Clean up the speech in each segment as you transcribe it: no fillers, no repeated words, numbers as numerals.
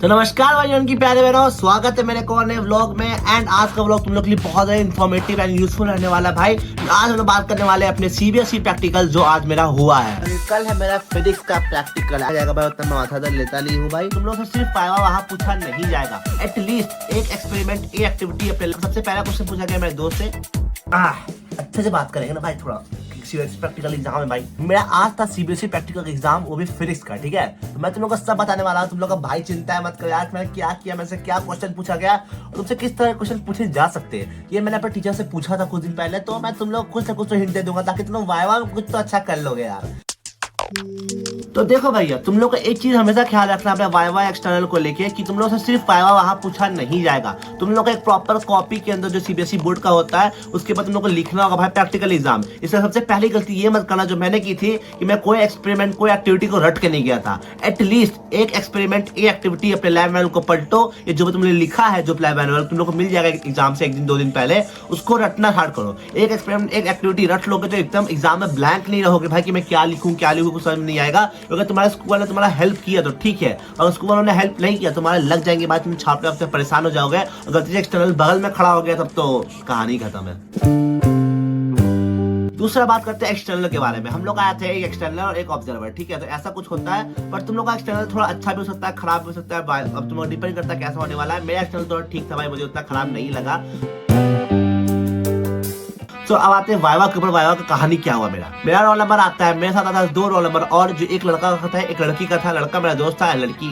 तो नमस्कार भाई उनकी प्यारे बहनों, स्वागत है मेरे को नए व्लॉग में। एंड आज का व्लॉग तुम लोग के लिए बहुत ज्यादा इन्फॉर्मेटिव एंड यूजफुल रहने वाला है भाई। आज हम लोग बात करने वाले हैं अपने सीबीएसई प्रैक्टिकल जो आज मेरा हुआ है। कल है मेरा फिजिक्स का प्रैक्टिकल आ जाएगा भाई, उतना मैं माथा दर्द लेता नहीं हूँ भाई। तुम लोग से सिर्फ पाएगा वहाँ पूछा नहीं जाएगा, एटलीस्ट एक एक्सपेरिमेंट एक एक्टिविटी अपने। सबसे पहला क्वेश्चन पूछा गया मेरे दोस्त से, अच्छे से बात करेंगे ना भाई, थोड़ा प्रैक्टिकल एग्जाम है भाई। मेरा आज था सीबीएसई प्रैक्टिकल एग्जाम, वो भी फिजिक्स का, ठीक है। तो मैं तुम लोग को सब बताने वाला हूँ। तुम लोग का भाई चिंता है मत करो यार, मैंने क्या किया, मेरे से क्या क्वेश्चन पूछा गया और तुमसे किस तरह क्वेश्चन पूछे जा सकते हैं, ये मैंने अपने टीचर से पूछा था कुछ दिन पहले। तो मैं तुम लोग कुछ ना कुछ तो हिंट दे दूंगा ताकि तुम लोग वाइवा में कुछ तो अच्छा कर लोगे यार। तो देखो भैया, तुम लोग का एक चीज हमेशा ख्याल रखना अपने वाइवा एक्सटर्नल को लेके कि तुम लोग से सिर्फ वाइवा वहां पूछा नहीं जाएगा। तुम लोग का एक प्रॉपर कॉपी के अंदर जो सीबीएसई बोर्ड का होता है उसके बाद तुम लोग को लिखना होगा भाई प्रैक्टिकल एग्जाम। इसमें सबसे पहली गलती ये मत करना जो मैंने की थी कि मैं कोई एक्सपेरिमेंट कोई एक्टिविटी को रट के नहीं गया था। एटलीस्ट एक एक्सपेरिमेंट एक एक्टिविटी अपने लैब मैनुअल को पलटो, ये जो तुमने लिखा है जो लैब मैनुअल तुम लोग को मिल जाएगा एग्जाम से एक दिन दो दिन पहले, उसको रटना स्टार्ट करो। एक एक्सपेरिमेंट एक एक्टिविटी रट लोगे तो एकदम एग्जाम में ब्लैंक नहीं रहोगे भाई कि मैं क्या लिखूं कुछ समझ नहीं आएगा। अगर तुम्हारे स्कूल वाले तुम्हारा हेल्प किया तो ठीक है, और स्कूल वालों ने हेल्प नहीं किया तुम्हारे लग जाएंगे भाई, तुम छापने आपसे परेशान हो जाओगे। और गलती से एक्सटर्नल बगल में खड़ा हो गया तब तो कहानी खत्म है। दूसरा बात करते हैं एक्सटर्नल के बारे में। हम लोग आए थे एक एक्सटर्नल और एक ऑब्जर्वर, ठीक है। तो ऐसा कुछ होता है, पर तुम लोग का एक्सटर्नल थोड़ा अच्छा भी हो सकता है खराब भी हो सकता है, अब तुम लोग डिपेंड करता है कैसा होने वाला है। मेरा एक्सटर्नल थोड़ा ठीक था भाई, मुझे उतना खराब नहीं लगा। तो अब आते हैं वाइवा के ऊपर। वाइवा का कहानी क्या हुआ, मेरा रोल नंबर आता है, मेरे साथ आता है 2 रोल नंबर और जो एक लड़का का था एक लड़की का था। लड़का मेरा दोस्त था, लड़की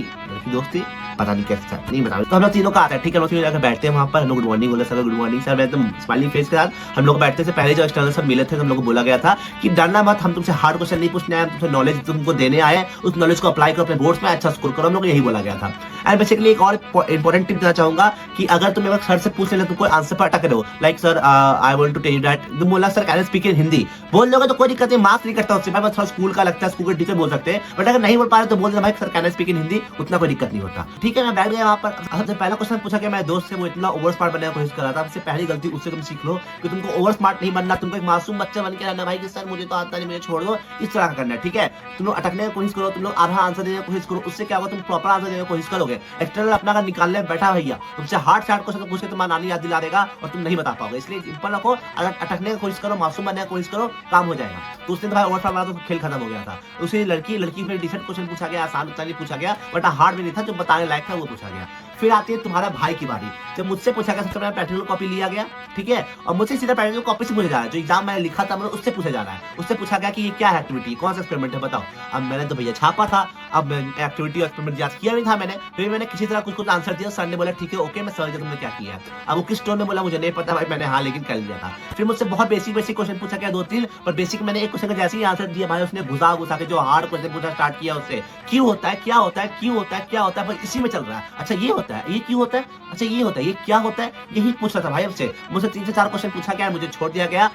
दोस्त थी, पता नहीं कैसे था, नहीं बता। तो हम लोग तीनों का आता है, ठीक है। हम लोग तीनों जाकर बैठते हैं वहाँ पर। हम लोग गुड मॉर्निंग बोले, सर गुड मॉर्निंग सर, मैं एकदम स्माइलिंग फेस के साथ हम लोग बैठते से पहले जो एक्सटर्नल सब मिले थे हम लोग को बोला गया था कि डरना मत, हम तुमसे हार्ड क्वेश्चन नहीं पूछने आए, हम तुमसे नॉलेज तुमको देने आए, उस नॉलेज को अप्लाई करो अपने बोर्ड्स में, अच्छा स्कोर करो। हम लोग यही बोला गया था। एंड बेसिकली एक और इंपॉर्टेंट टिप देना चाहूंगा कि अगर तुम एक सर से पूछ ले तुमको आंसर पर अटक रहे हो, like sir I want to tell you that, तुम बोला sir can I speak in Hindi, बोल दोगे तो कोई दिक्कत नहीं, मार्क्स नहीं कटता उससे। मैं थोड़ा स्कूल का लगता है, स्कूल के टीचर बोल सकते हैं, बट अगर नहीं बोल पा रहे तो बोल देना भाई sir can I speak in Hindi, उतना कोई दिक्कत नहीं होता, ठीक है। मैं बैठ गया वहां पर। सबसे पहला क्वेश्चन पूछा गया मेरे दोस्त से, वो इतना ओवर स्मार्ट बनने की कोशिश कर रहा था। सबसे पहली गलती उससे तुम सीख लो कि तुमको ओवर स्मार्ट नहीं बनना, तुमको एक मासूम बच्चा बन के रहना भाई कि सर मुझे तो आता नहीं, मुझे छोड़ दो, इस तरह का करना है, ठीक है। तुम लोग अटकने की कोशिश करो, तुम लोग आधा आंसर देने की कोशिश करो, उससे क्या होगा तुम प्रॉपर आंसर देने की कोशिश करोगे। एक्सटर्नल अपना का निकालने बैठा भैया, तुमसे हार्ड क्वेश्चन पूछ के तुम्हारा नानी याद दिला देगा और तुम नहीं बता पाओगे। इसलिए सिंपल रखो, अगर अटकने की कोशिश करो, मासूम बनने की कोशिश करो, काम हो जाएगा। तो उसने भाई ओवर वाला तो खेल खत्म हो गया था। उसी लड़की फिर डिफरेंट क्वेश्चन पूछा गया, आसान उत्तर नहीं पूछा गया, बट हार्ड भी नहीं था, जो बताने लायक था वो पूछा गया। फिर आती है तुम्हारा भाई की बारी। जब मुझसे पूछा गया सबसे पहले प्रैक्टिकल कॉपी लिया गया, ठीक है, और मुझसे सीधा प्रैक्टिकल कॉपी से पूछा जा रहा है, जो एग्जाम मैंने लिखा था मतलब उससे पूछा जा रहा है। उससे पूछा गया कि ये क्या है एक्टिविटी, कौन सा एक्सपेरिमेंट है बताओ। अब मैंने तो भैया छापा था, अब एक्टिविटी एक्सपेरिमेंट याद किया नहीं था मैंने, फिर मैंने किसी तरह कुछ आंसर दिया। सर ने बोला ठीक है ओके मैं समझ गया तुमने क्या किया है। अब वो किस टोन में बोला मुझे नहीं पता भाई, मैंने हाँ लेकिन कर लिया था। फिर मुझसे बहुत बेसिक क्वेश्चन पूछा गया 2-3, पर बेसिक मैंने एक क्वेश्चन का जैसे ही आंसर दिया भाई उसने घुसा के जो हार्ड क्वेश्चन पूछना स्टार्ट किया उससे, क्यों होता है, क्या होता है, क्यों होता है, क्या होता है, पर इसी में चल रहा है। अच्छा ये होता है, ये क्यों होता है, अच्छा ये होता है, ये क्या होता है, यही पूछ रहा था भाई हमसे। मुझसे 3 से 4 क्वेश्चन पूछा गया, मुझे छोड़ दिया गया।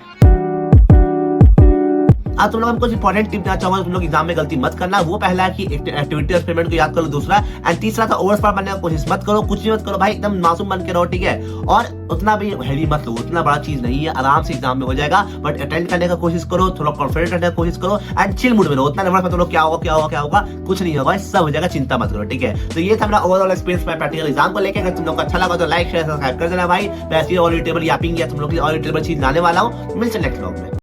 आज तुम लोग हमको इंपॉर्टेंट टिप देना चाहूंगा, तुम लोग एग्जाम में गलती मत करना। वो पहला है कि एक्टिविटी एक्सपेरिमेंट को याद करो, दूसरा एंड तीसरा था ओवर स्मार्ट बनने की कोशिश मत करो, कुछ भी मत करो भाई, एकदम मासूम बन के रहो, ठीक है। और उतना भी हैवी मत लो, उतना बड़ा चीज नहीं है, आराम से एग्जाम में हो जाएगा, बट अटेंड करने का कोशिश करो, थोड़ा कॉन्फिडेंट रहने की कोशिश करो एंड चिल मूड में रहो। उतना नंबर मत लो क्या होगा, कुछ नहीं होगा, सब हो जाएगा, चिंता मत करो, ठीक है। तो ये था मेरा ओवरऑल एक्सपीरियंस प्रैक्टिकल एग्जाम को लेकर। अगर तुम लोग को अच्छा लगा तो लाइक शेयर सब्सक्राइब कर देना भाई। मैं ऐसी ऑल टेबल यापिंग या तुम लोग की ऑल टेबल चीज लाने वाला हूँ। मिलते हैं नेक्स्ट व्लॉग में।